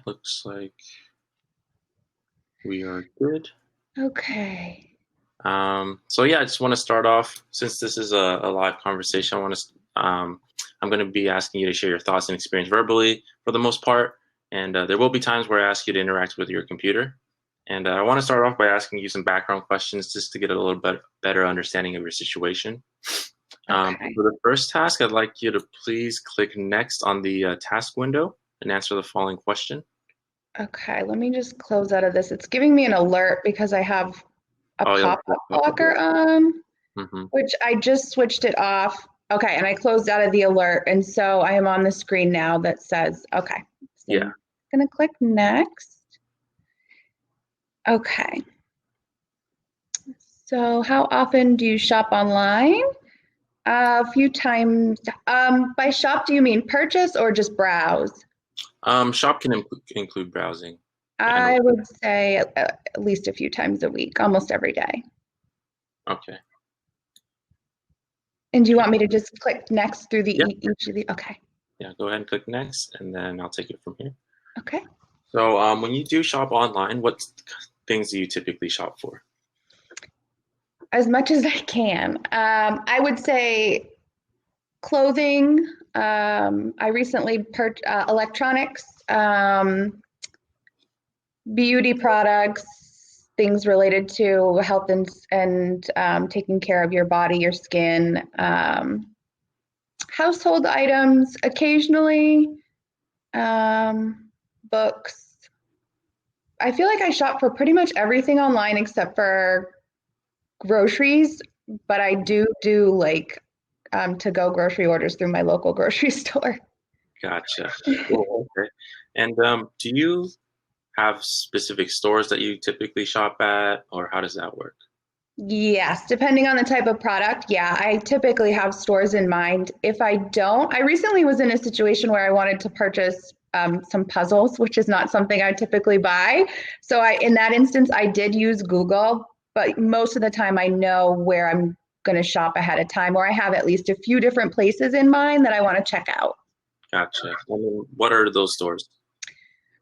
looks like we are good. Okay. So yeah, I just want to start off, since this is a live conversation, I'm going to be asking you to share your thoughts and experience verbally for the most part. And there will be times where I ask you to interact with your computer. And I want to start off by asking you some background questions just to get a little bit better understanding of your situation. Okay. For the first task, I'd like you to please click next on the task window and answer the following question. Okay. Let me just close out of this. It's giving me an alert because I have a Oh, yeah. pop-up blocker on, Mm-hmm. which I just switched it off. Okay, and I closed out of the alert, and so I am on the screen now that says, okay. So Yeah. I'm gonna click next. Okay. So how often do you shop online? A few times. By shop, do you mean purchase or just browse? Shop can include browsing. And I would say at least a few times a week, almost every day. okay. And do you want me to just click next through Yeah. each of the? Okay. Yeah. Go ahead and click next, and then I'll take it from here. Okay. So, when you do shop online, what things do you typically shop for? As much as I can. I would say clothing. I recently purchased electronics, beauty products, things related to health and taking care of your body, your skin, household items, occasionally, books. I feel like I shop for pretty much everything online except for groceries, but I do like to-go grocery orders through my local grocery store. Gotcha. Cool. Okay. And do you have specific stores that you typically shop at, or how does that work? Yes, depending on the type of product. Yeah, I typically have stores in mind. If I don't, I recently was in a situation where I wanted to purchase some puzzles, which is not something I typically buy. So in that instance, I did use Google, but most of the time I know where I'm going to shop ahead of time, or I have at least a few different places in mind that I want to check out. Gotcha. And then what are those stores?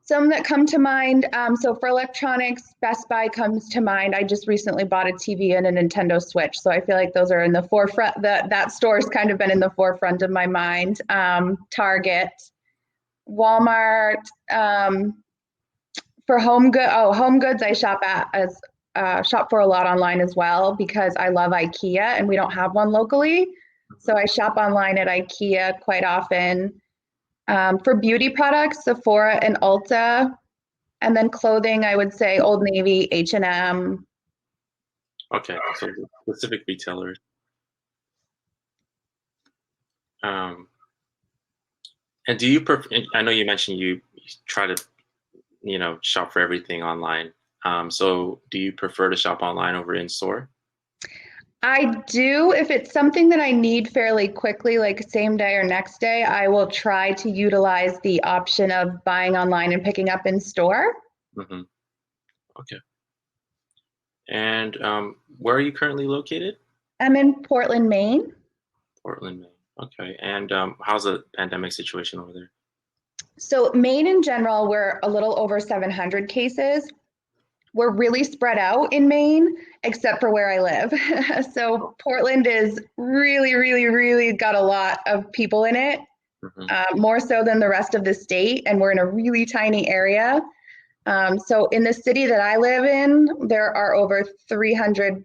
Some that come to mind. So for electronics, Best Buy comes to mind. I just recently bought a TV and a Nintendo Switch, so I feel like those are in the forefront. That store's kind of been in the forefront of my mind. Target, Walmart. For home goods, I shop for a lot online as well because I love IKEA and we don't have one locally. So I shop online at IKEA quite often. For beauty products, Sephora and Ulta, and then clothing, I would say Old Navy, H&M. Okay, so specific retailers. Um, and do you I know you mentioned you try to, shop for everything online. So do you prefer to shop online over in store? I do, if it's something that I need fairly quickly, like same day or next day, I will try to utilize the option of buying online and picking up in store. Mm-hmm. Okay. And where are you currently located? I'm in Portland, Maine. Portland, Maine. Okay. And how's the pandemic situation over there? So Maine in general, we're a little over 700 cases. We're really spread out in Maine, except for where I live. So Portland is really, really, really got a lot of people in it, Mm-hmm. more so than the rest of the state. And we're in a really tiny area. So in the city that I live in, there are over 300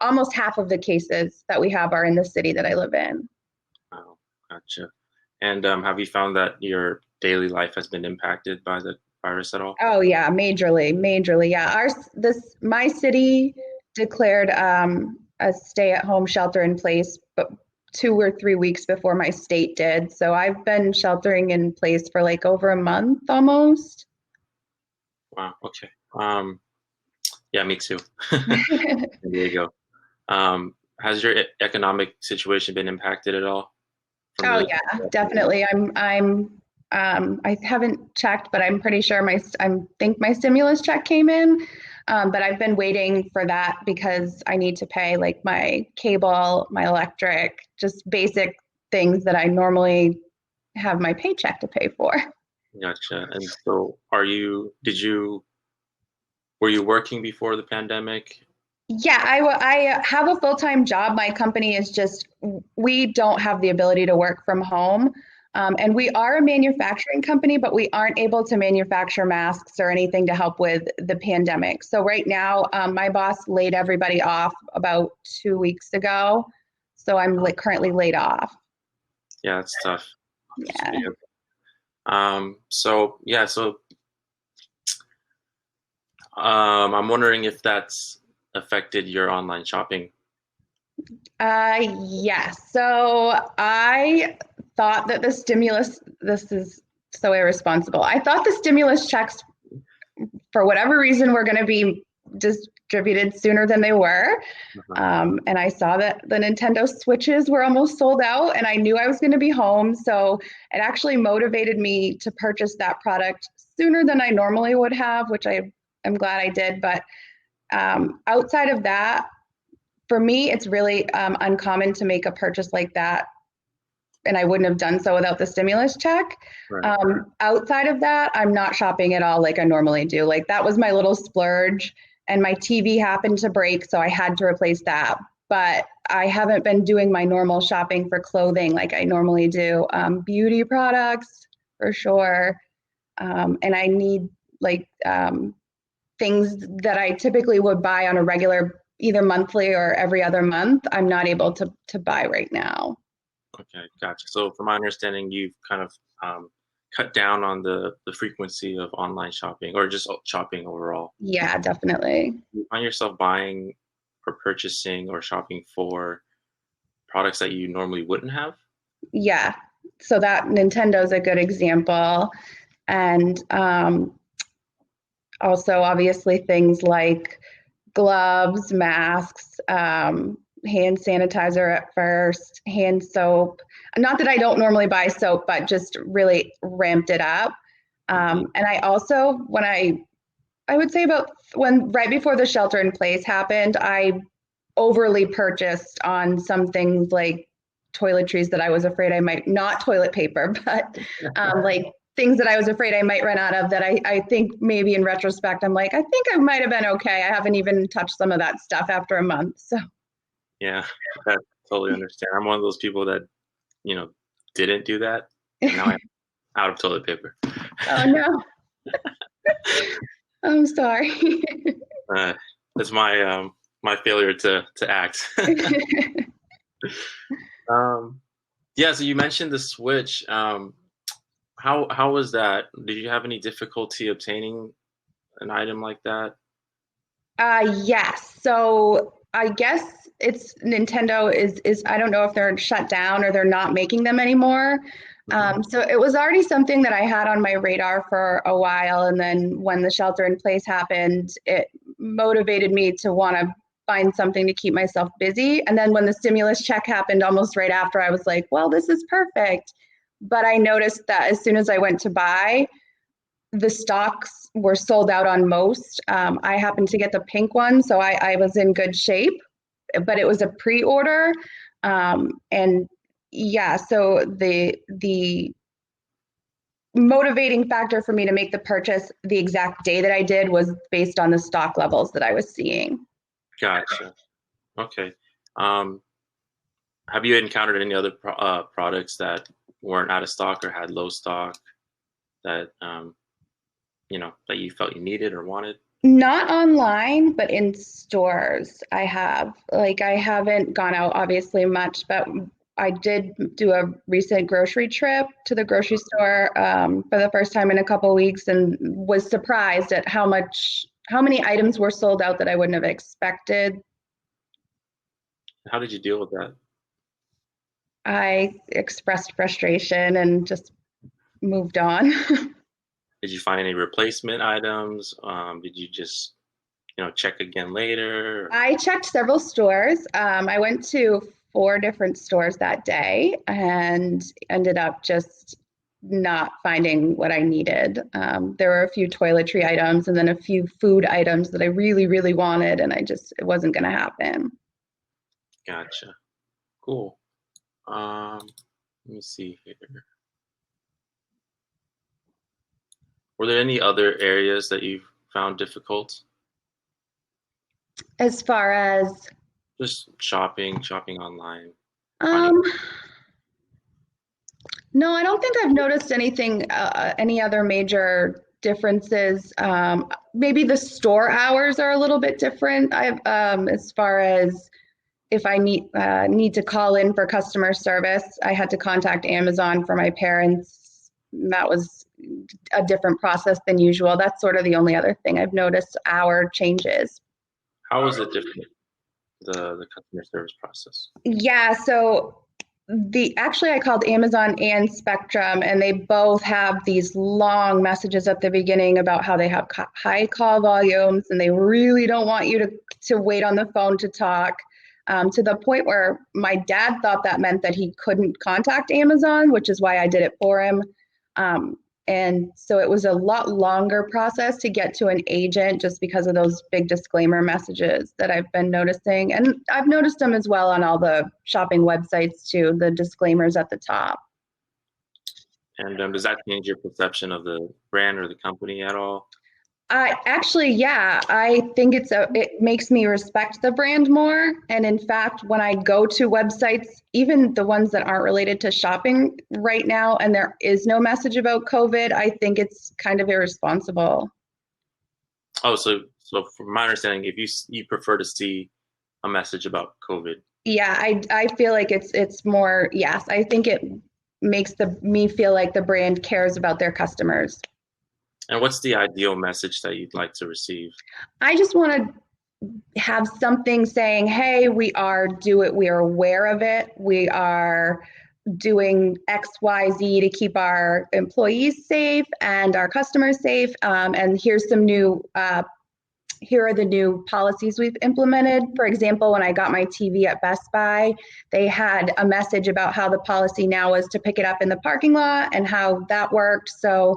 almost half of the cases that we have are in the city that I live in. Oh, gotcha. And have you found that your daily life has been impacted by the virus at all? Oh yeah, majorly, majorly. Yeah, my city declared a stay-at-home shelter in place, but 2 or 3 weeks before my state did. So I've been sheltering in place for like over a month almost. Wow. Okay. Yeah, me too. San Diego. Has your economic situation been impacted at all from Oh the? yeah, definitely. I haven't checked, but I'm pretty sure I think my stimulus check came in. But I've been waiting for that because I need to pay like my cable, my electric, just basic things that I normally have my paycheck to pay for. Gotcha. And so were you working before the pandemic? Yeah, I have a full-time job. My company is just, we don't have the ability to work from home. And we are a manufacturing company, but we aren't able to manufacture masks or anything to help with the pandemic. So right now, my boss laid everybody off about 2 weeks ago. So I'm Oh, like currently laid off. yeah, it's tough. Yeah. So yeah, so I'm wondering if that's affected your online shopping. Yes. So I thought that the stimulus, this is so irresponsible. I thought the stimulus checks, for whatever reason, were going to be distributed sooner than they were. Uh-huh. And I saw that the Nintendo Switches were almost sold out, and I knew I was going to be home. So it actually motivated me to purchase that product sooner than I normally would have, which I am glad I did. But outside of that, for me, it's really uncommon to make a purchase like that, and I wouldn't have done so without the stimulus check. Right. Outside of that, I'm not shopping at all like I normally do. Like that was my little splurge, and my TV happened to break, so I had to replace that. But I haven't been doing my normal shopping for clothing like I normally do. Beauty products for sure, and I need like things that I typically would buy on a regular, either monthly or every other month. I'm not able to buy right now. Okay, gotcha. So from my understanding, you've kind of cut down on the frequency of online shopping or just shopping overall. Yeah, definitely. You find yourself buying or purchasing or shopping for products that you normally wouldn't have? Yeah. So that Nintendo's a good example. And also, obviously, things like gloves, masks, hand sanitizer at first, hand soap. Not that I don't normally buy soap, but just really ramped it up. Hmm. And I also, I would say about when right before the shelter in place happened, I overly purchased on some things like toiletries that I was afraid I might, not toilet paper, but like things that I was afraid I might run out of that I think maybe in retrospect, I'm like, I think I might have been okay. I haven't even touched some of that stuff after a month. So, Yeah, I totally understand. I'm one of those people that, you know, didn't do that, and now I'm out of toilet paper. oh no, I'm sorry. Uh, that's my failure to act. Um, yeah, so you mentioned the Switch. How was that? Did you have any difficulty obtaining an item like that? Yes. So I guess it's Nintendo is I don't know if they're shut down or they're not making them anymore. Hmm. So it was already something that I had on my radar for a while, and then when the shelter in place happened, it motivated me to want to find something to keep myself busy. And then when the stimulus check happened almost right after, I was like, well, this is perfect. But I noticed that as soon as I went to buy, the stocks were sold out on most. I happened to get the pink one, so I was in good shape, but it was a pre-order, and yeah, so the motivating factor for me to make the purchase the exact day that I did was based on the stock levels that I was seeing. Gotcha. Okay. Um, have you encountered any other products that weren't out of stock or had low stock that that you felt you needed or wanted? Not online, but in stores. I have. Like, I haven't gone out obviously much, but I did do a recent grocery trip to the grocery store for the first time in a couple of weeks and was surprised at how many items were sold out that I wouldn't have expected. How did you deal with that? I expressed frustration and just moved on. Did you find any replacement items? Did you just check again later? I checked several stores. I went to 4 different stores that day and ended up just not finding what I needed. There were a few toiletry items and then a few food items that I really, really wanted, and it wasn't going to happen. Gotcha. Cool. Let me see here. Were there any other areas that you found difficult? As far as Just shopping online, finding. um, no, I don't think I've noticed anything, any other major differences. Maybe the store hours are a little bit different. As far as if I need to call in for customer service, I had to contact Amazon for my parents. That was a different process than usual. That's sort of the only other thing I've noticed hour changes. How was it different, the customer service process? Yeah, so the actually I called Amazon and Spectrum, and they both have these long messages at the beginning about how they have high call volumes and they really don't want you to wait on the phone to talk. To the point where my dad thought that meant that he couldn't contact Amazon, which is why I did it for him. Um, and so it was a lot longer process to get to an agent just because of those big disclaimer messages that I've been noticing. And I've noticed them as well on all the shopping websites too, the disclaimers at the top. And does that change your perception of the brand or the company at all? I actually, yeah, I think it makes me respect the brand more. And in fact, when I go to websites, even the ones that aren't related to shopping right now, and there is no message about COVID, I think it's kind of irresponsible. Oh, so from my understanding, if you prefer to see a message about COVID. Yeah, I feel like it's more, yes, I think it makes the me feel like the brand cares about their customers. And what's the ideal message that you'd like to receive? I just want to have something saying, hey, we are aware of it. We are doing XYZ to keep our employees safe and our customers safe. And here are the new policies we've implemented. For example, when I got my TV at Best Buy, they had a message about how the policy now was to pick it up in the parking lot and how that worked. So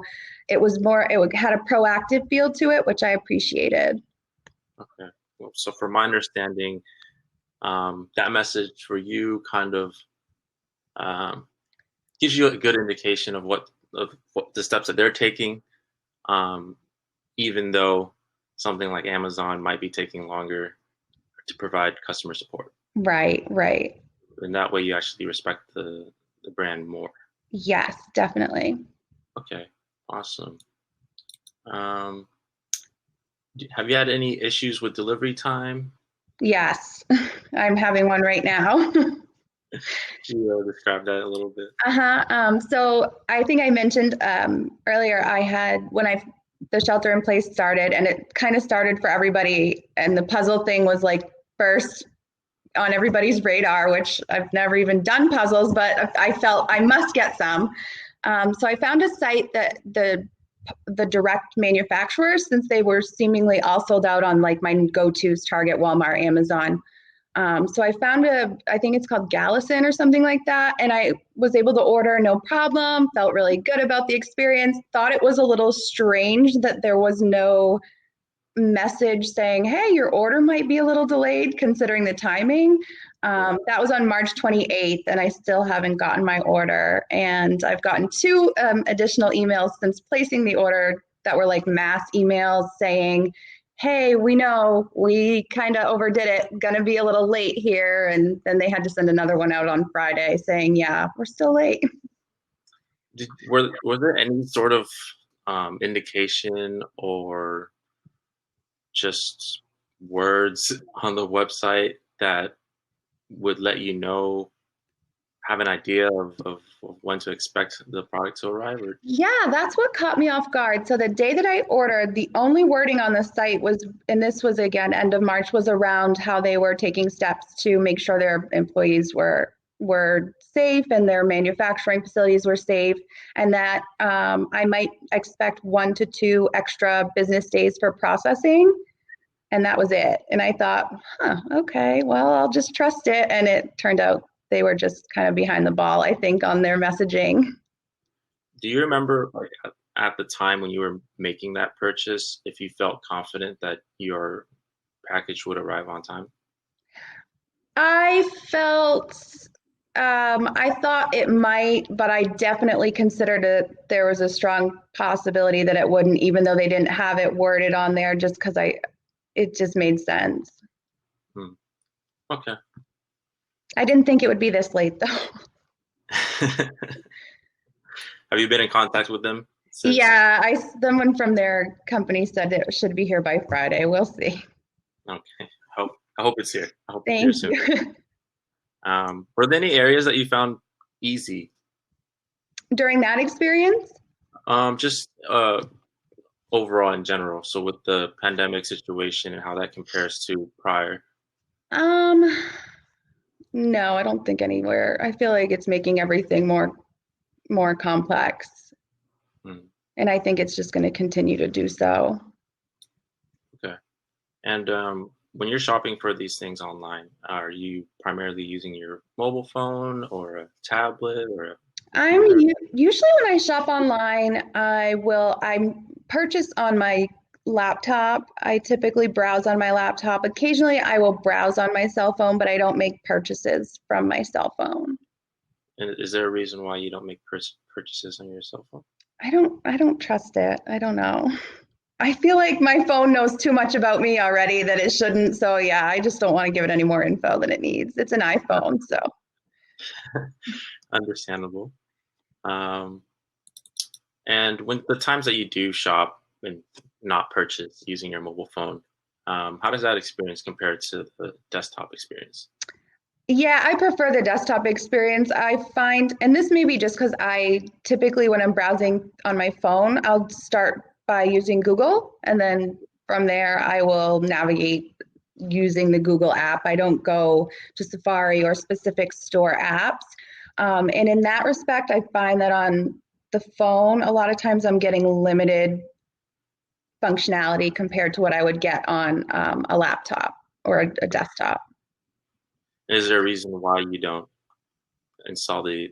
it had a proactive feel to it, which I appreciated. Okay. Well, so from my understanding, that message for you kind of um, gives you a good indication of what the steps that they're taking, um, even though something like Amazon might be taking longer to provide customer support. Right, right. And that way, you actually respect the brand more. Yes, definitely. Okay, awesome. Um, have you had any issues with delivery time? Yes, I'm having one right now. Could you describe that a little bit? Uh-huh. So I think I mentioned earlier I had when I the shelter in place started, and it kind of started for everybody, and the puzzle thing was like first on everybody's radar, which I've never even done puzzles, but I felt I must get some. So I found a site that the direct manufacturers, since they were seemingly all sold out on like my go-tos, Target, Walmart, Amazon. So I found I think it's called Gallison or something like that. And I was able to order no problem, felt really good about the experience, thought it was a little strange that there was no message saying, hey, your order might be a little delayed considering the timing. That was on March 28th, and I still haven't gotten my order. And I've gotten two additional emails since placing the order that were like mass emails saying, hey, we know we kind of overdid it, gonna be a little late here. And then they had to send another one out on Friday saying, yeah, we're still late. Were there any sort of indication or just words on the website that would let you know, have an idea of when to expect the product to arrive? Or Yeah, that's what caught me off guard. So the day that I ordered, the only wording on the site was, and this was again end of March, was around how they were taking steps to make sure their employees were safe and their manufacturing facilities were safe, and that I might expect 1 to 2 extra business days for processing. And that was it. And I thought, huh, okay, well, I'll just trust it. And it turned out they were just kind of behind the ball, I think, on their messaging. do you remember, like, at the time when you were making that purchase, if you felt confident that your package would arrive on time? I felt I thought it might, but I definitely considered it. There was a strong possibility that it wouldn't, even though they didn't have it worded on there, just because it just made sense. Hmm. Okay. I didn't think it would be this late though. Have you been in contact with them since? Yeah, someone from their company said it should be here by Friday. We'll see. Okay. I hope it's here. I hope it's here Thank soon. you. Were there any areas that you found easy? During that experience, Just overall in general. So with the pandemic situation and how that compares to prior. um, no, I don't think anywhere. I feel like it's making everything more complex, Hmm. and I think it's just going to continue to do so. Okay. And when you're shopping for these things online, are you primarily using your mobile phone or a tablet or a computer? Usually when I shop online, I purchase on my laptop. I typically browse on my laptop. Occasionally I will browse on my cell phone, but I don't make purchases from my cell phone. And is there a reason why you don't make purchases on your cell phone? I don't trust it. I don't know. I feel like my phone knows too much about me already that it shouldn't. So yeah, I just don't want to give it any more info than it needs. It's an iPhone, so Understandable. Um, and when the times that you do shop and not purchase using your mobile phone, how does that experience compare to the desktop experience? yeah, I prefer the desktop experience. I find, and this may be just because I typically, when I'm browsing on my phone, I'll start by using Google, and then from there, I will navigate using the Google app. I don't go to Safari or specific store apps. And in that respect, I find that on the phone, a lot of times I'm getting limited functionality compared to what I would get on a laptop or a desktop. Is there a reason why you don't install the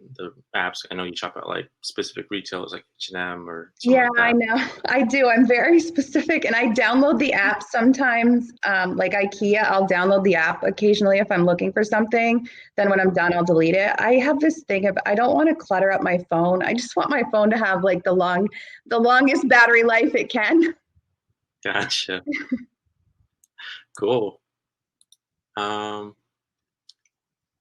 apps? I know you shop at like specific retailers like H&M or something Yeah, like I that. know. I do. I'm very specific, and I download the app sometimes. Like IKEA, I'll download the app occasionally if I'm looking for something. Then when I'm done, I'll delete it. I have this thing of I don't want to clutter up my phone. I just want my phone to have like the longest battery life it can. Gotcha. Cool. Um,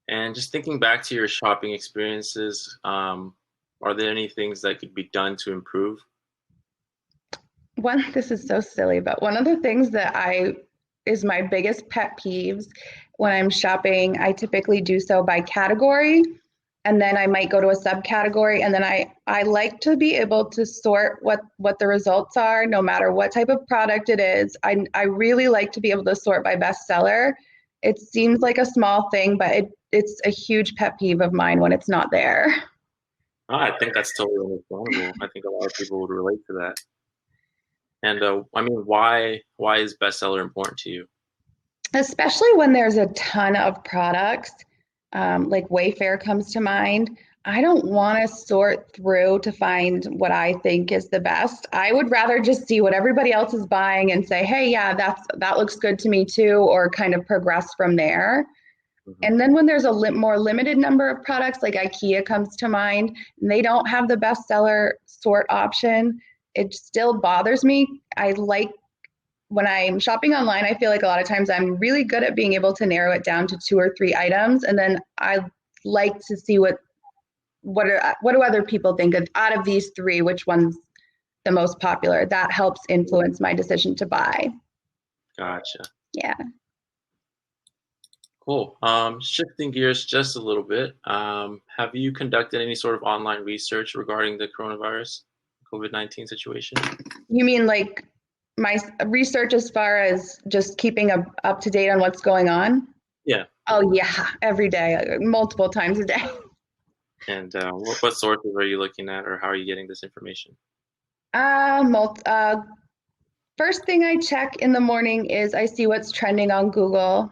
and just thinking back to your shopping experiences, are there any things that could be done to improve? This is so silly, but one of the things that I is my biggest pet peeves when I'm shopping, I typically do so by category, and then I might go to a subcategory, and then I like to be able to sort what the results are no matter what type of product it is. I really like to be able to sort by bestseller. It seems like a small thing, but it's a huge pet peeve of mine when it's not there. I think that's totally understandable. I think a lot of people would relate to that. And I mean, why is bestseller important to you? Especially when there's a ton of products, like Wayfair comes to mind. I don't want to sort through to find what I think is the best. I would rather just see what everybody else is buying and say, "Hey, yeah, that looks good to me too," or kind of progress from there. Hmm. And then when there's a more limited number of products, like IKEA comes to mind, and they don't have the bestseller sort option, it still bothers me. I like when I'm shopping online, I feel like a lot of times I'm really good at being able to narrow it down to two or three items, and then I like to see what do other people think of out of these three, which one's the most popular. That helps influence my decision to buy. Gotcha. Yeah. Cool. Shifting gears just a little bit, have you conducted any sort of online research regarding the coronavirus, COVID-19 situation? You mean like my research as far as just keeping up to date on what's going on? Yeah. Oh yeah, every day, multiple times a day. And what sources are you looking at, or how are you getting this information? Uh, mul- uh, First thing I check in the morning is I see what's trending on Google.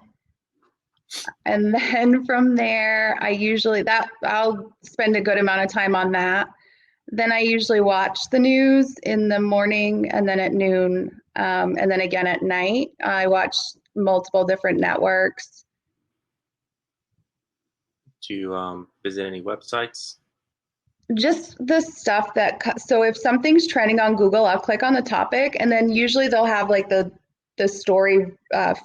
And then from there, I'll spend a good amount of time on that. Then I usually watch the news in the morning and then at noon, and then again at night. I watch multiple different networks. Do you visit any websites? Just the stuff so if something's trending on Google, I'll click on the topic, and then usually they'll have like the story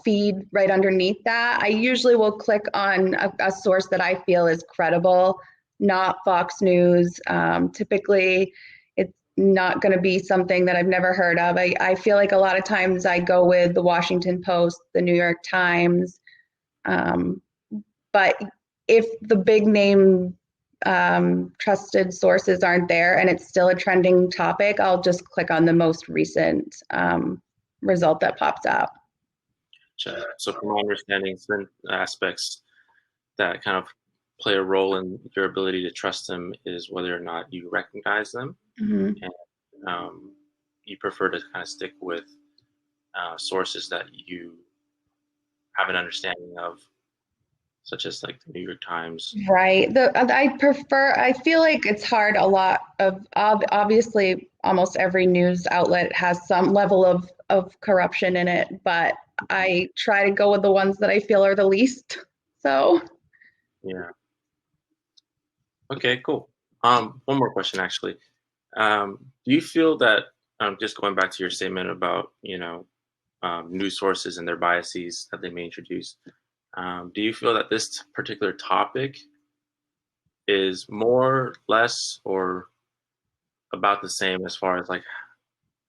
feed right underneath that. I usually will click on a source that I feel is credible, not Fox News. Typically, it's not going to be something that I've never heard of. I feel like a lot of times I go with the Washington Post, the New York Times, but if the big name trusted sources aren't there and it's still a trending topic, I'll just click on the most recent result that pops up. So from my understanding, certain aspects that kind of play a role in your ability to trust them is whether or not you recognize them, Mm-hmm. and you prefer to kind of stick with sources that you have an understanding of, such as like the New York Times. Right. I feel like it's hard. A lot of, obviously, almost every news outlet has some level of corruption in it, but I try to go with the ones that I feel are the least. So, Yeah. Okay, cool. One more question, actually. Do you feel that, just going back to your statement about, news sources and their biases that they may introduce, do you feel that this particular topic is more, less, or about the same as far as like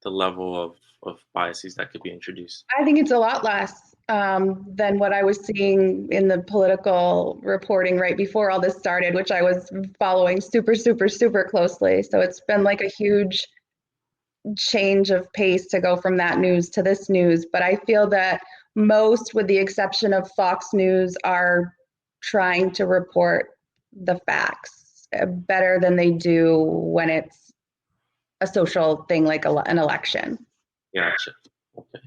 the level of biases that could be introduced? I think it's a lot less than what I was seeing in the political reporting right before all this started, which I was following super, super, super closely. So it's been like a huge change of pace to go from that news to this news. But I feel that most, with the exception of Fox News, are trying to report the facts better than they do when it's a social thing like an election. Gotcha. Okay.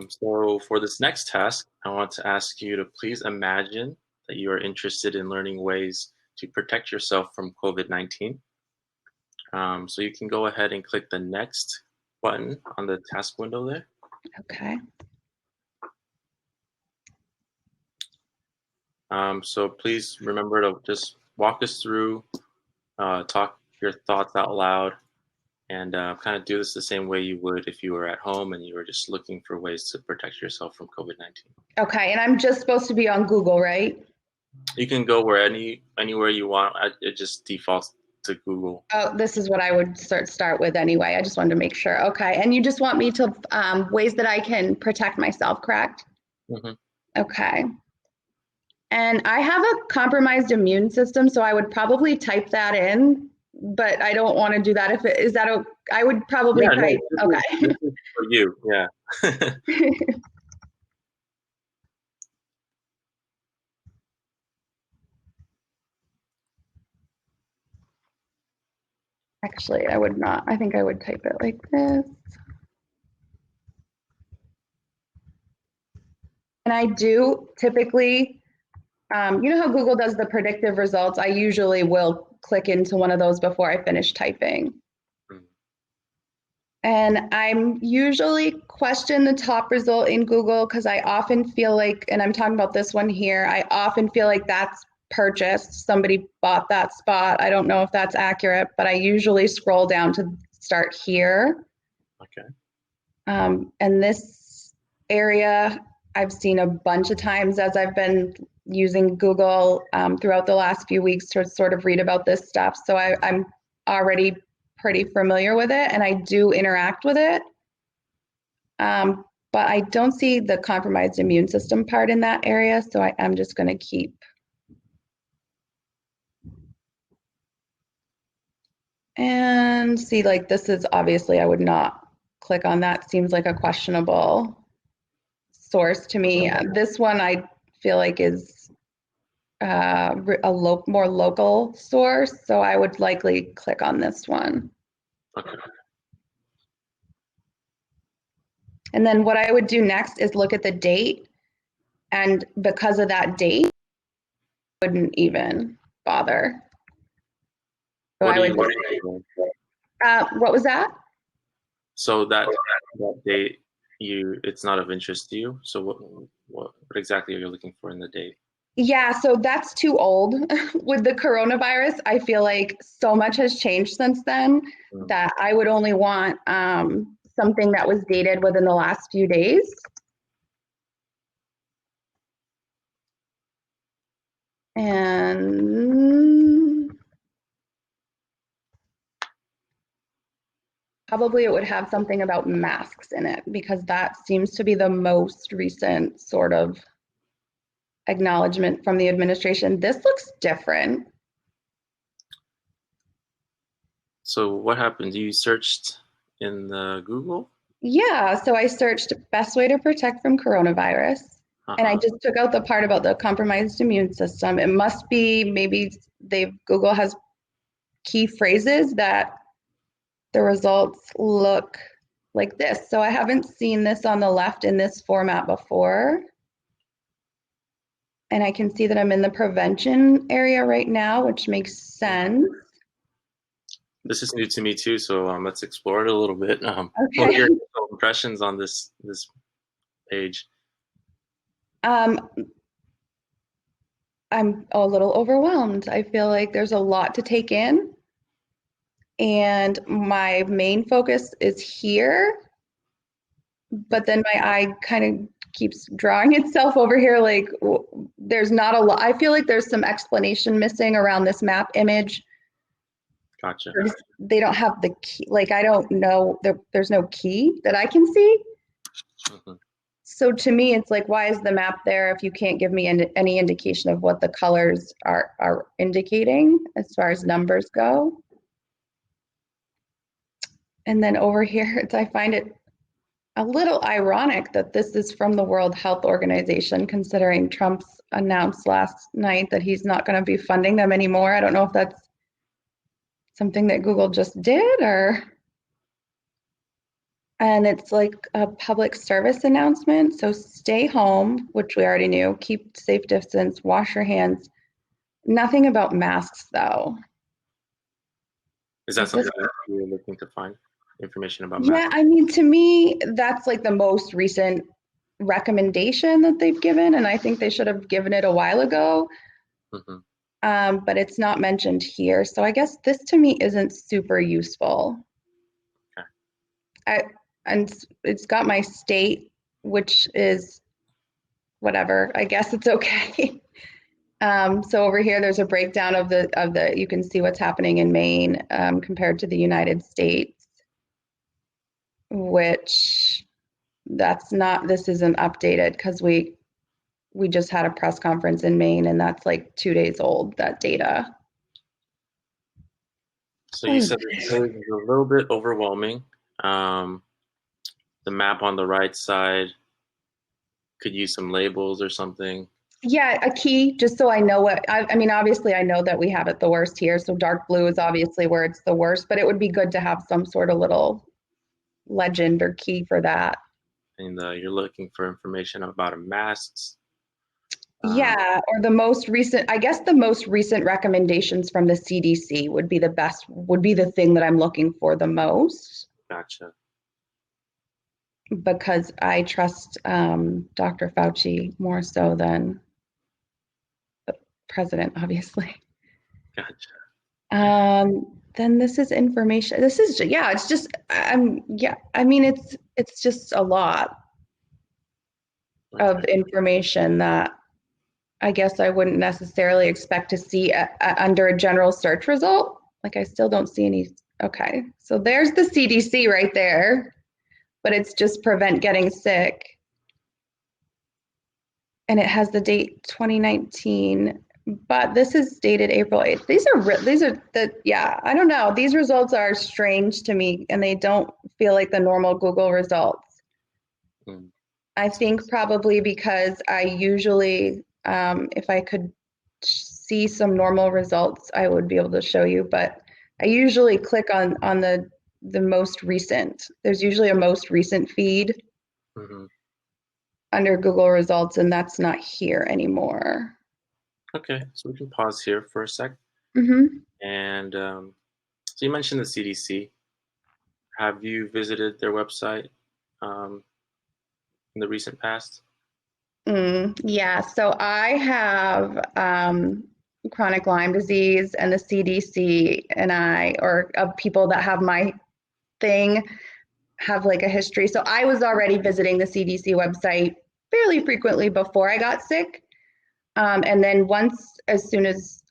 So for this next task, I want to ask you to please imagine that you are interested in learning ways to protect yourself from COVID-19. So you can go ahead and click the next button on the task window there. Okay. So please remember to just walk us through, talk your thoughts out loud, and kind of do this the same way you would if you were at home and you were just looking for ways to protect yourself from COVID-19. Okay, and I'm just supposed to be on Google, right? You can go anywhere you want. It just defaults to Google. Oh, this is what I would start with anyway. I just wanted to make sure. Okay, and you just want me to ways that I can protect myself, correct? Mm-hmm. Okay. And I have a compromised immune system, so I would probably type that in, but I don't want to do that. If it is that, I would probably type. No, Okay. this is for you. Yeah. Actually, I would not. I think I would type it like this. And I do typically, you know how Google does the predictive results? I usually will click into one of those before I finish typing. Mm. And I'm usually question the top result in Google because I often feel like, and I'm talking about this one here, I often feel like that's purchased. Somebody bought that spot. I don't know if that's accurate, but I usually scroll down to start here. Okay. And this area I've seen a bunch of times as I've been using Google throughout the last few weeks to sort of read about this stuff. So I'm already pretty familiar with it, and I do interact with it. But I don't see the compromised immune system part in that area, so I'm just going to keep. And see, like this is obviously I would not click on that. Seems like a questionable source to me. This one I feel like is a more local source, so I would likely click on this one. Okay. And then what I would do next is look at the date, and because of that date, I wouldn't even bother. So I would. What was that? So that date, it's not of interest to you. So what exactly are you looking for in the date? Yeah, so that's too old. With the coronavirus, I feel like so much has changed since then Mm. that I would only want something that was dated within the last few days. And probably it would have something about masks in it because that seems to be the most recent sort of acknowledgement from the administration. This looks different. So what happened? You searched in the Google? Yeah, so I searched best way to protect from coronavirus, and I Uh-huh. just took out the part about the compromised immune system. It must be maybe Google has key phrases that the results look like this. So I haven't seen this on the left in this format before. And I can see that I'm in the prevention area right now, which makes sense. This is new to me too, so let's explore it a little bit. What are Okay. your initial impressions on this page? Um, I'm a little overwhelmed. I feel like there's a lot to take in, and my main focus is here, but then my eye kind of keeps drawing itself over here. Like there's not a lot. I feel like there's some explanation missing around this map image. Gotcha. They don't have the key. Like I don't know. There's no key that I can see. Mhm. So to me, it's like, why is the map there if you can't give me any indication of what the colors are indicating as far as numbers go? And then over here, I find it a little ironic that this is from the World Health Organization, considering Trump's announced last night that he's not going to be funding them anymore. I don't know if that's something that Google just did or. And it's like a public service announcement. So stay home, which we already knew, keep safe distance, wash your hands. Nothing about masks, though. Is that Is this? something that you're looking to find information about Yeah, masks? I mean, to me, that's like the most recent recommendation that they've given, and I think they should have given it a while ago. Hmm. But it's not mentioned here. So I guess this to me isn't super useful. Okay. I and it's got my state, which is whatever. I guess it's okay. So over here, there's a breakdown of the. You can see what's happening in Maine compared to the United States, which that's not. This isn't updated because we just had a press conference in Maine, and that's like 2 days old. That data. So you said the page is a little bit overwhelming. Um, the map on the right side could use some labels or something. Yeah, a key, just so I know I mean, obviously, I know that we have it the worst here. So dark blue is obviously where it's the worst, but it would be good to have some sort of little legend or key for that. And you're looking for information about masks. Uh, Yeah, or the most recent, I guess the most recent recommendations from the CDC would be the thing that I'm looking for the most gotcha. because I trust Dr. Fauci more so than the president, obviously. Gotcha. Then this is information. This is yeah, it's just yeah. I mean, it's just a lot Okay. of information that I guess I wouldn't necessarily expect to see under a general search result. Like I still don't see any. Okay, so there's the CDC right there, but it's just prevent getting sick, and it has the date 2019. But this is dated April 8th. These are the yeah. I don't know. These results are strange to me, and they don't feel like the normal Google results. Mm. I think probably because I usually, if I could see some normal results, I would be able to show you. But I usually click on the most recent. There's usually a most recent feed Hmm. under Google results, and that's not here anymore. Okay, so we can pause here for a sec. Mm-hmm. And so you mentioned the CDC. Have you visited their website um, in the recent past? Yeah, so I have chronic Lyme disease, and the CDC and I, or of people that have my thing, have like a history. So I was already visiting the CDC website fairly frequently before I got sick. And then as soon as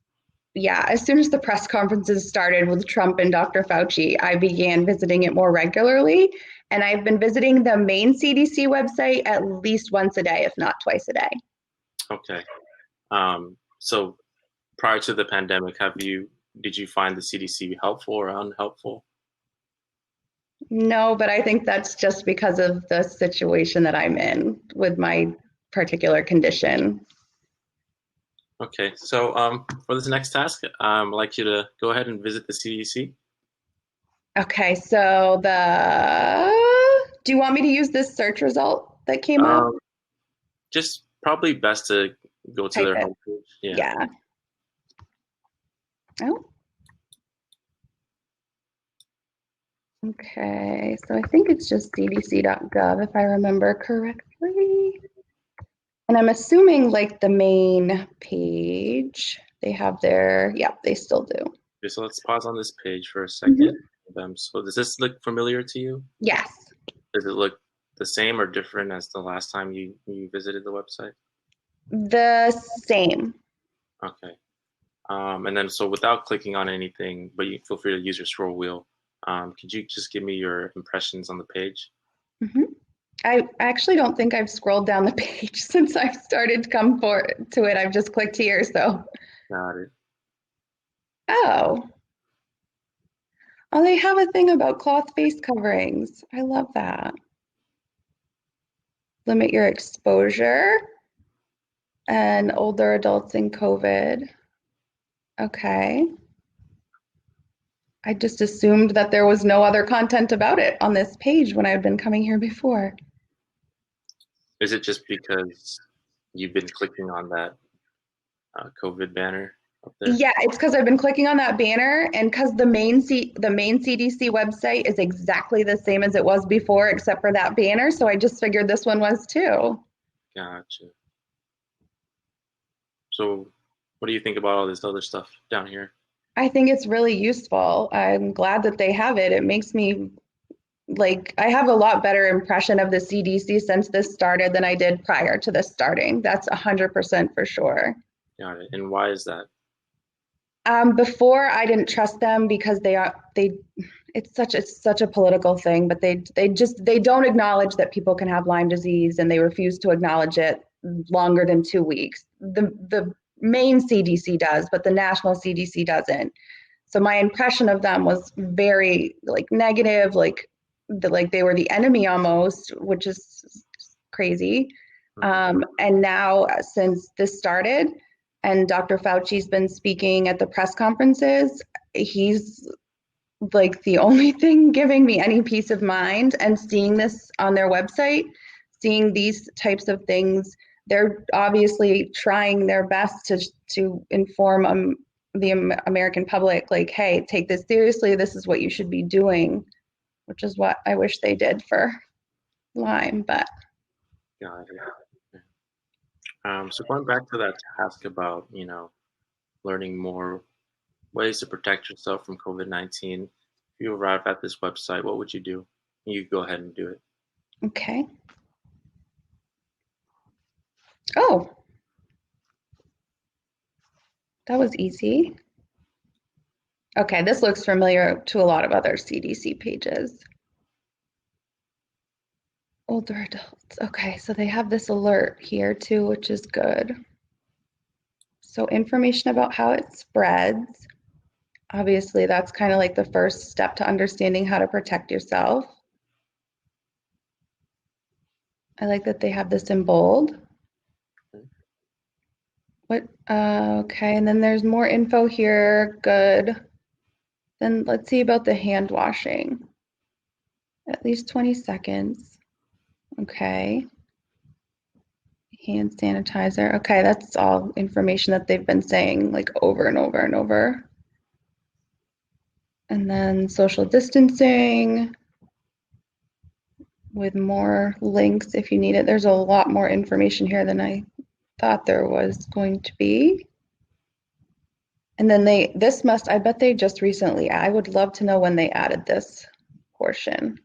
the press conferences started with Trump and Dr. Fauci, I began visiting it more regularly. And I've been visiting the main CDC website at least once a day, if not twice a day. Okay. So prior to the pandemic, did you find the CDC helpful or unhelpful? No, but I think that's just because of the situation that I'm in with my particular condition. Okay. So for this next task, I'd like you to go ahead and visit the CDC. Okay, so do you want me to use this search result that came up? Um, just probably best to go to Type their it. homepage. Yeah. Yeah. Oh, okay. So I think it's just cdc.gov if I remember correctly. And I'm assuming like the main page, they have they still do. Okay, so let's pause on this page for a second. Mhm. So does this look familiar to you? Yes, Does it look the same or different as the last time you visited the website? the same. Okay. And then so without clicking on anything, but you feel free to use your scroll wheel. Could you just give me your impressions on the page? hmm I actually don't think I've scrolled down the page since I've started to come to it. I've just clicked here. So, Got it. oh, oh, they have a thing about cloth face coverings. I love that. Limit your exposure and older adults in COVID. Okay. I just assumed that there was no other content about it on this page when I've been coming here before. Is it just because you've been clicking on that COVID banner up there? Yeah, it's because I've been clicking on that banner, and because the main CDC website is exactly the same as it was before, except for that banner. So I just figured this one was too. Gotcha. So what do you think about all this other stuff down here? I think it's really useful. I'm glad that they have it. It makes me like I have a lot better impression of the CDC since this started than I did prior to this starting. That's 100% for sure. Got it. And why is that? Before I didn't trust them because they it's such a political thing, but they don't acknowledge that people can have Lyme disease, and they refuse to acknowledge it longer than 2 weeks. The main CDC does, but the national CDC doesn't. So my impression of them was very like negative, like they were the enemy almost, which is crazy. Mhm. And now since this started, and Dr. Fauci's been speaking at the press conferences, he's like the only thing giving me any peace of mind. And seeing this on their website, seeing these types of things, they're obviously trying their best to inform the American public, like, hey, take this seriously. This is what you should be doing, which is what I wish they did for Lyme. But Got it. Yeah. So going back to that task about, learning more ways to protect yourself from COVID-19, if you arrive at this website, what would you do? You go ahead and do it. okay. Oh, that was easy. Okay, this looks familiar to a lot of other CDC pages. Older adults. Okay, so they have this alert here too, which is good. So information about how it spreads. Obviously, that's kind of like the first step to understanding how to protect yourself. I like that they have this in bold. What? Okay, and then there's more info here. Good. Then let's see about the hand washing. At least 20 seconds. Okay. Hand sanitizer. Okay, that's all information that they've been saying like over and over and over. And then social distancing. with more links if you need it. There's a lot more information here than I thought there was going to be. And then I bet they just recently, I would love to know when they added this portion.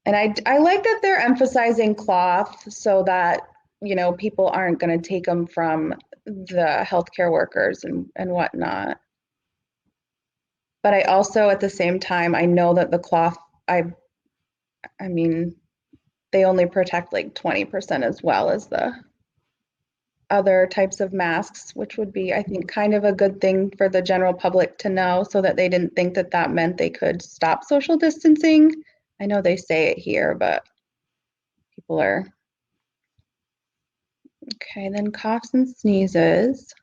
And I like that they're emphasizing cloth so that, people aren't going to take them from the healthcare workers and whatnot. But I also, at the same time, I know that the cloth, I mean, they only protect like 20% as well as the other types of masks, which would be, I think, kind of a good thing for the general public to know so that they didn't think that that meant they could stop social distancing. I know they say it here, but people are. Okay, then coughs and sneezes,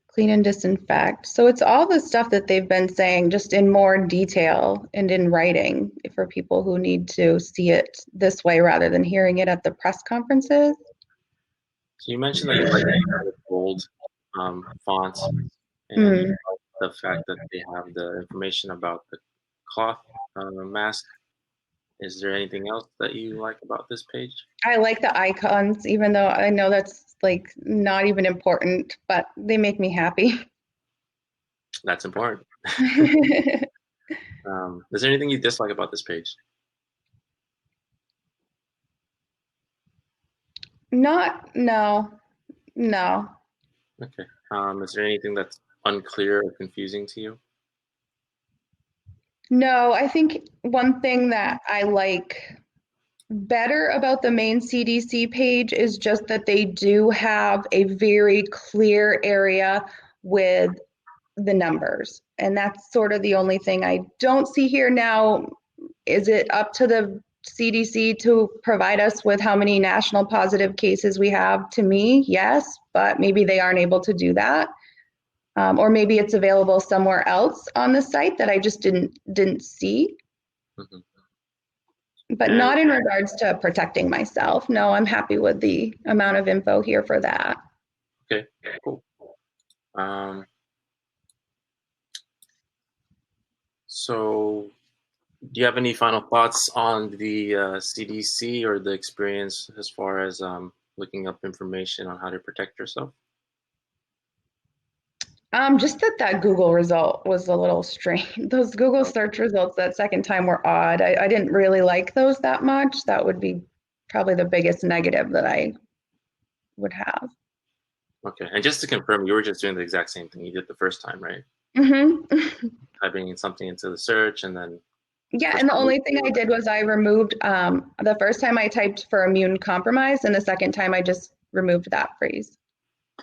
clean and disinfect. So it's all the stuff that they've been saying just in more detail and in writing for people who need to see it this way rather than hearing it at the press conferences. So you mentioned that you like the bold fonts and Mm. the fact that they have the information about the cloth mask. Is there anything else that you like about this page? I like the icons, even though I know that's like not even important, but they make me happy. That's important. Is there anything you dislike about this page? No. Okay. Is there anything that's unclear or confusing to you? No, I think one thing that I like better about the main CDC page is just that they do have a very clear area with the numbers. And that's sort of the only thing I don't see here now. Is it up to the CDC to provide us with how many national positive cases we have? To me, yes, but maybe they aren't able to do that. Or maybe it's available somewhere else on the site that I just didn't see. Mm-hmm. But And, not in regards to protecting myself. No, I'm happy with the amount of info here for that. okay, cool. So do you have any final thoughts on the CDC or the experience as far as looking up information on how to protect yourself? Just that Google result was a little strange. Those Google search results that second time were odd. I didn't really like those that much. That would be probably the biggest negative that I would have. Okay, and just to confirm, you were just doing the exact same thing you did the first time, right? Mm-hmm. Typing in something into the search and then Yeah, for and the some only reason, thing I did was I removed the first time I typed for immune compromise, and the second time I just removed that phrase.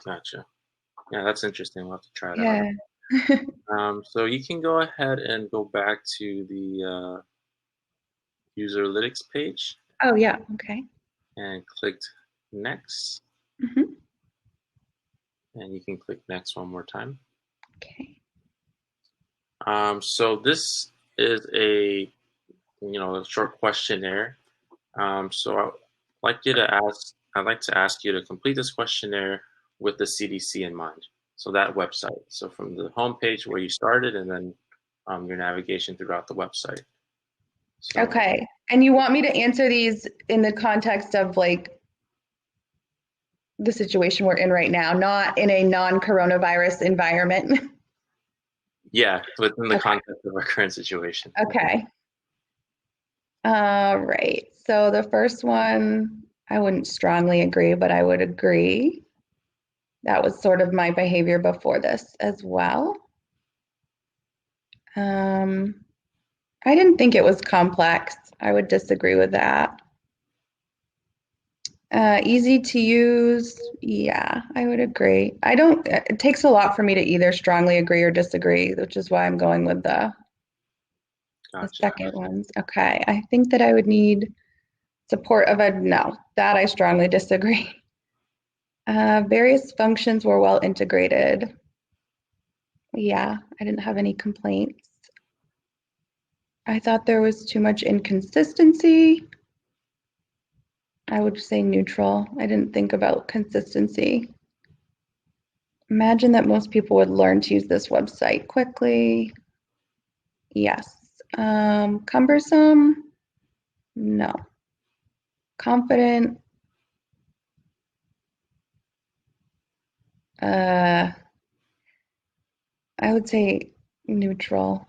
gotcha. Yeah, that's interesting. We'll have to try it out. Yeah. So you can go ahead and go back to the userlytics page Oh, yeah. Okay. and click next. Mm-hmm. And you can click next one more time. Okay. So this is a short questionnaire. So I'd like to ask you to complete this questionnaire with the CDC in mind. So that website. So from the home page where you started, and then your navigation throughout the website. So, Okay. And you want me to answer these in the context of like the situation we're in right now, not in a non-coronavirus environment? yeah, within the Okay. context of our current situation. Okay. All right. So the first one, I wouldn't strongly agree, but I would agree. That was sort of my behavior before this as well. I didn't think it was complex. I would disagree with that. Easy to use. Yeah, I would agree. It takes a lot for me to either strongly agree or disagree, which is why I'm going with the Gotcha. second ones. Okay. I think that I would need support of no, that I strongly disagree. Various functions were well integrated. Yeah, I didn't have any complaints. I thought there was too much inconsistency. I would say neutral. I didn't think about consistency. Imagine that most people would learn to use this website quickly. Yes. Cumbersome. No. Confident. I would say neutral.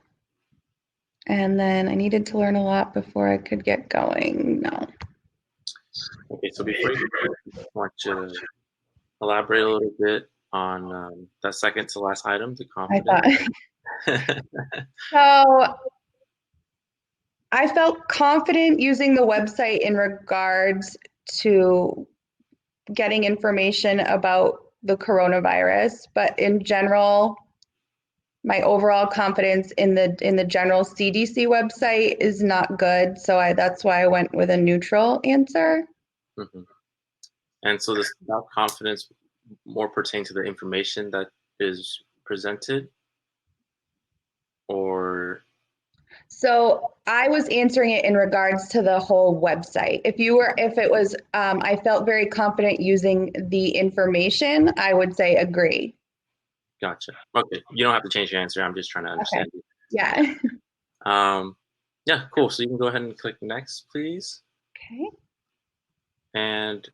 And then I needed to learn a lot before I could get going. No. Okay, so before you go, I want you to elaborate a little bit on that second to last item, the I confidence. thought. So I felt confident using the website in regards to getting information about the coronavirus, but in general, my overall confidence in the general CDC website is not good. So that's why I went with a neutral answer. Mhm. And so this that confidence more pertain to the information that is presented, or So I was answering it in regards to the whole website. If it was, I felt very confident using the information, I would say agree. gotcha. Okay, you don't have to change your answer. I'm just trying to Okay. understand you. Yeah. Um, yeah, cool. So you can go ahead and click next, please. Okay. And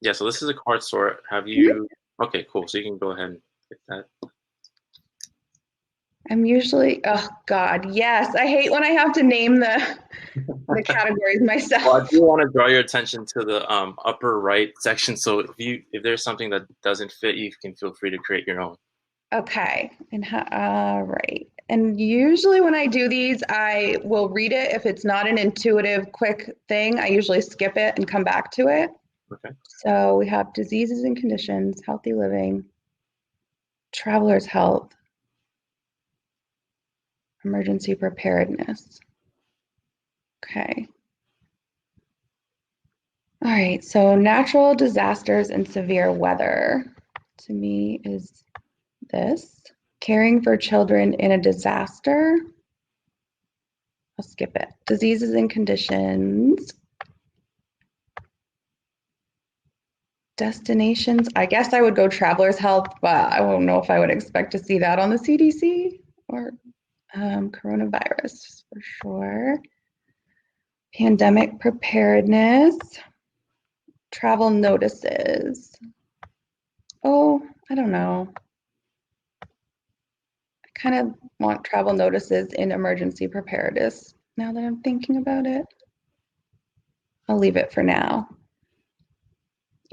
yeah, so this is a card sort. Have Mhm. you? Okay, cool. So you can go ahead and click that. I'm usually, oh God, yes. I hate when I have to name the categories Well, I myself. do want to draw your attention to the upper right section. So if there's something that doesn't fit, you can feel free to create your own. Okay. All right. And usually when I do these, I will read it. If it's not an intuitive, quick thing, I usually skip it and come back to it. Okay. So we have diseases and conditions, healthy living, traveler's health, emergency preparedness. Okay. All right. So natural disasters and severe weather to me is this. Caring for children in a disaster. I'll skip it. Diseases and conditions. Destinations. I guess I would go traveler's health, but I don't know if I would expect to see that on the CDC or coronavirus for sure. Pandemic preparedness. Travel notices. Oh, I don't know. I kind of want travel notices in emergency preparedness now that I'm thinking about it. I'll leave it for now.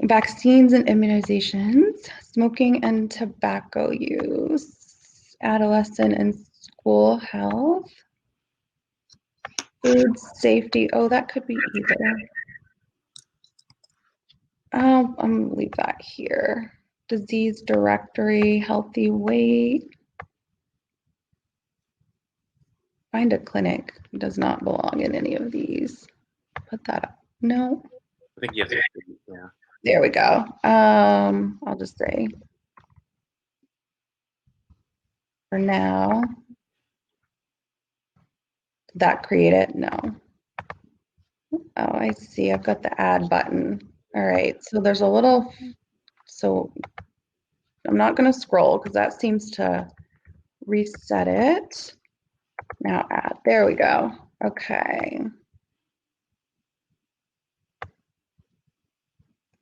Vaccines and immunizations, smoking and tobacco use, adolescent and school health, food safety. Oh, that could be either. I'm gonna leave that here. Disease directory, healthy weight. Find a clinic does not belong in any of these. Put that up. No. I think you have to. Yeah. There we go. I'll just say for now. Did that create it? No. Oh, I see. I've got the add button. All right. So there's a little, so I'm not going to scroll because that seems to reset it. Now add. There we go. Okay.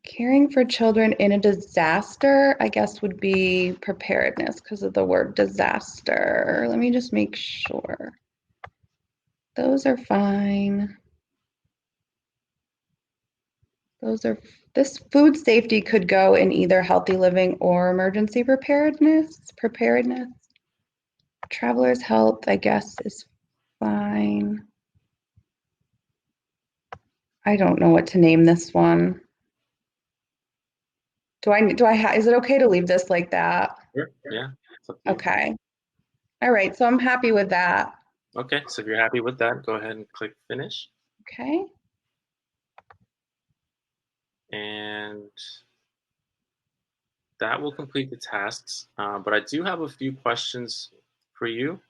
Caring for children in a disaster, I guess, would be preparedness because of the word disaster. Let me just make sure. Those are fine. Those are, this food safety could go in either healthy living or emergency preparedness. Traveler's health, I guess, is fine. I don't know what to name this one. Is it okay to leave this like that? Sure. Yeah. It's up to you. Okay. All right. So I'm happy with that. Okay. So if you're happy with that, go ahead and click finish. Okay. And that will complete the tasks. But I do have a few questions for you.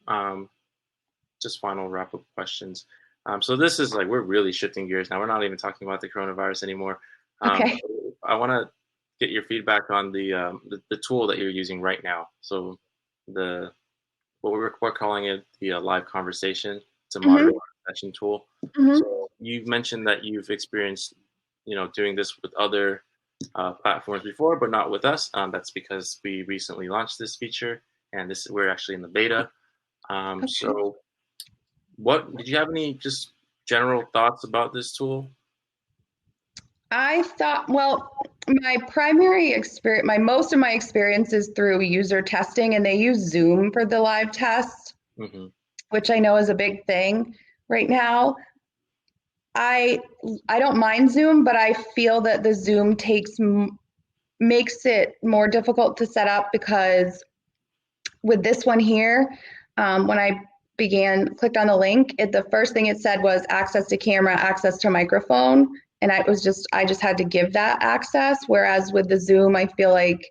Just final wrap up questions. So this is like we're really shifting gears now. We're not even talking about the coronavirus anymore. Okay. I want to get your feedback on the tool that you're using right now. So the we're calling it the live conversation. It's a Mm-hmm. moderator session tool. Mm-hmm. So you've mentioned that you've experienced, doing this with other platforms before, but not with us. That's because we recently launched this feature, and we're actually in the beta. Okay. So, what did you have any just general thoughts about this tool? I thought, well, my primary experience, most of my experience is through user testing, and they use Zoom for the live test, Mm-hmm. which I know is a big thing right now. I I don't mind Zoom, but I feel that the Zoom makes it more difficult to set up because with this one here, when I clicked on the link, the first thing it said was access to camera, access to microphone, and I just had to give that access. Whereas with the Zoom, I feel like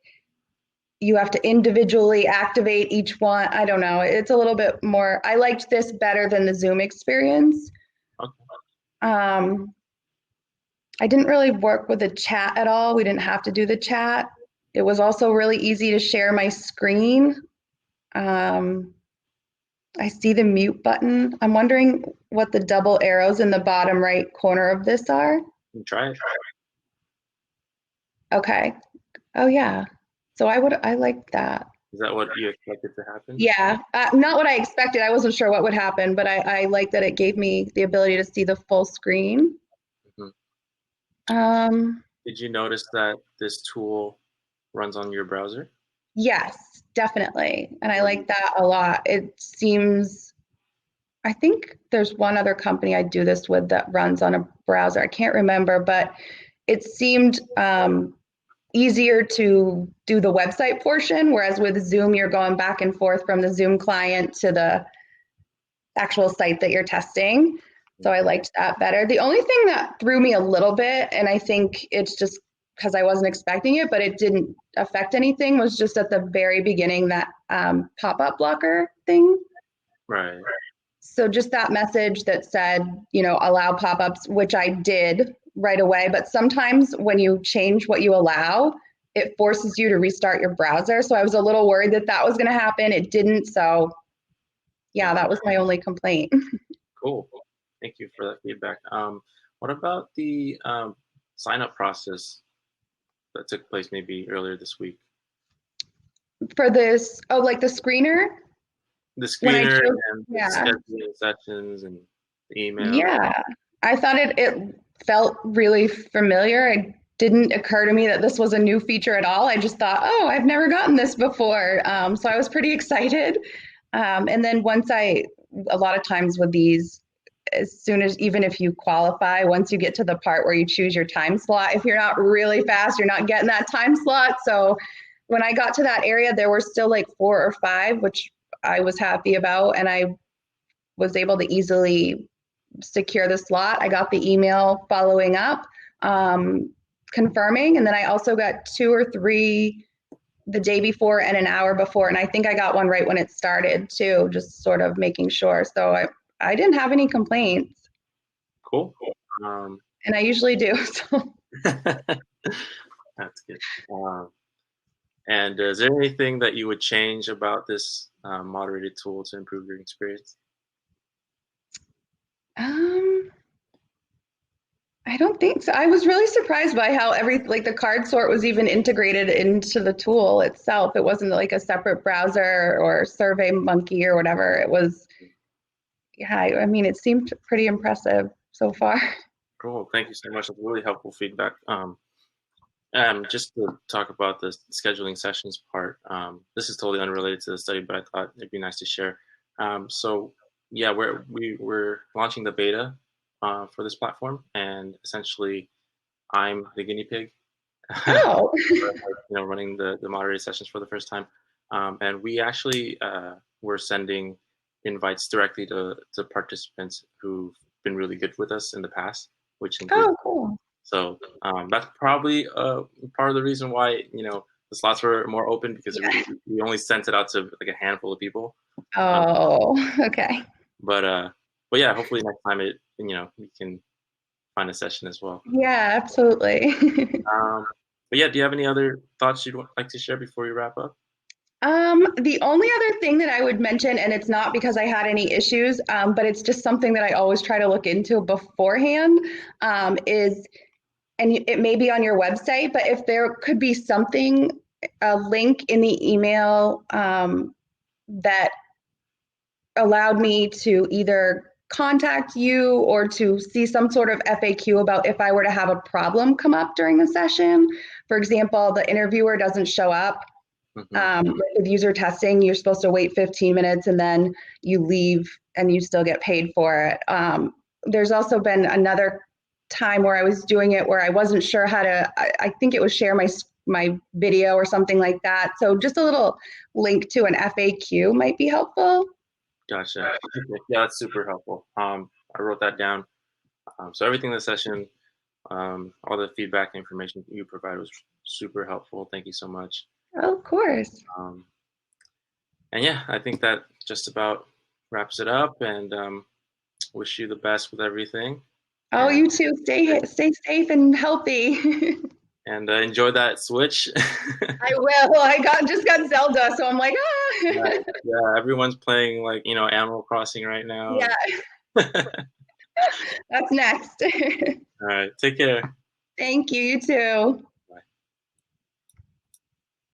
you have to individually activate each one. I don't know. It's a little bit more. I liked this better than the Zoom experience. Okay. Um, I didn't really work with the chat at all. We didn't have to do the chat. It was also really easy to share my screen. Um, I see the mute button. I'm wondering what the double arrows in the bottom right corner of this are. Try it. Okay. Oh yeah. So I like that. Is that what you expected to happen? Yeah. Not what I expected. I wasn't sure what would happen, but I like that it gave me the ability to see the full screen. Mhm. Um, Did you notice that this tool runs on your browser? yes, definitely. And I like that a lot. It seems, I think there's one other company I do this with that runs on a browser. I can't remember, but it seemed easier to do the website portion, whereas with Zoom, you're going back and forth from the Zoom client to the actual site that you're testing. So I liked that better. The only thing that threw me a little bit, and I think it's just because I wasn't expecting it, but it didn't affect anything, was just at the very beginning that pop-up blocker thing. Right. So just that message that said, allow pop-ups, which I did right away. But sometimes when you change what you allow, it forces you to restart your browser. So I was a little worried that that was going to happen. It didn't. So yeah, that was my only complaint. Cool. Thank you for that feedback. What about the sign-up process that took place maybe earlier this week? For this, oh, like the screener? The When I screener chose, and the yeah, scheduling sessions and the email. yeah. I thought it felt really familiar. It didn't occur to me that this was a new feature at all. I just thought, oh, I've never gotten this before. So I was pretty excited. And then a lot of times with these, as soon as, even if you qualify, once you get to the part where you choose your time slot, if you're not really fast, you're not getting that time slot. So when I got to that area, there were still like 4 or 5, which I was happy about. And I was able to easily secure the slot. I got the email following up, confirming. And then I also got 2 or 3 the day before and an hour before. And I think I got one right when it started too, just sort of making sure. So I didn't have any complaints. Cool. Um, And I usually do. So. that's good. And is there anything that you would change about this moderated tool to improve your experience? I don't think so. I was really surprised by how like the card sort was even integrated into the tool itself. It wasn't like a separate browser or Survey Monkey or whatever. It was, yeah, I mean, it seemed pretty impressive so far. Cool. Thank you so much. That's really helpful feedback. Just to talk about the scheduling sessions part, this is totally unrelated to the study, but I thought it'd be nice to share. So yeah, we're launching the beta for this platform, and essentially, I'm the guinea pig. Oh, Running the moderated sessions for the first time, and we actually were sending invites directly to participants who've been really good with us in the past, which includes. oh, cool. So that's probably part of the reason why the slots were more open, because Yeah. we only sent it out to like a handful of people. Oh, okay. But yeah, hopefully next time we can find a session as well. Yeah, absolutely. But yeah, do you have any other thoughts you'd like to share before we wrap up? The only other thing that I would mention, and it's not because I had any issues, but it's just something that I always try to look into beforehand, is, and it may be on your website, but if there could be something, a link in the email that allowed me to either contact you or to see some sort of FAQ about if I were to have a problem come up during the session. For example, the interviewer doesn't show up Hmm. with user testing, you're supposed to wait 15 minutes and then you leave and you still get paid for it. There's also been another time where I was doing it where I wasn't sure how to, I think it was share my video or something like that. So just a little link to an FAQ might be helpful. Gotcha. Okay. Yeah, that's super helpful. I wrote that down. So everything in the session, all the feedback information you provided was super helpful. Thank you so much. Of course. Um, and yeah, I think that just about wraps it up. And wish you the best with everything. Oh, And you too. Stay safe and healthy. enjoy that Switch. I will. Just got Zelda, so I'm like, Yeah, ah. yeah, everyone's playing like Animal Crossing right now. Yeah, All that's next. right, take care. Thank you. You too.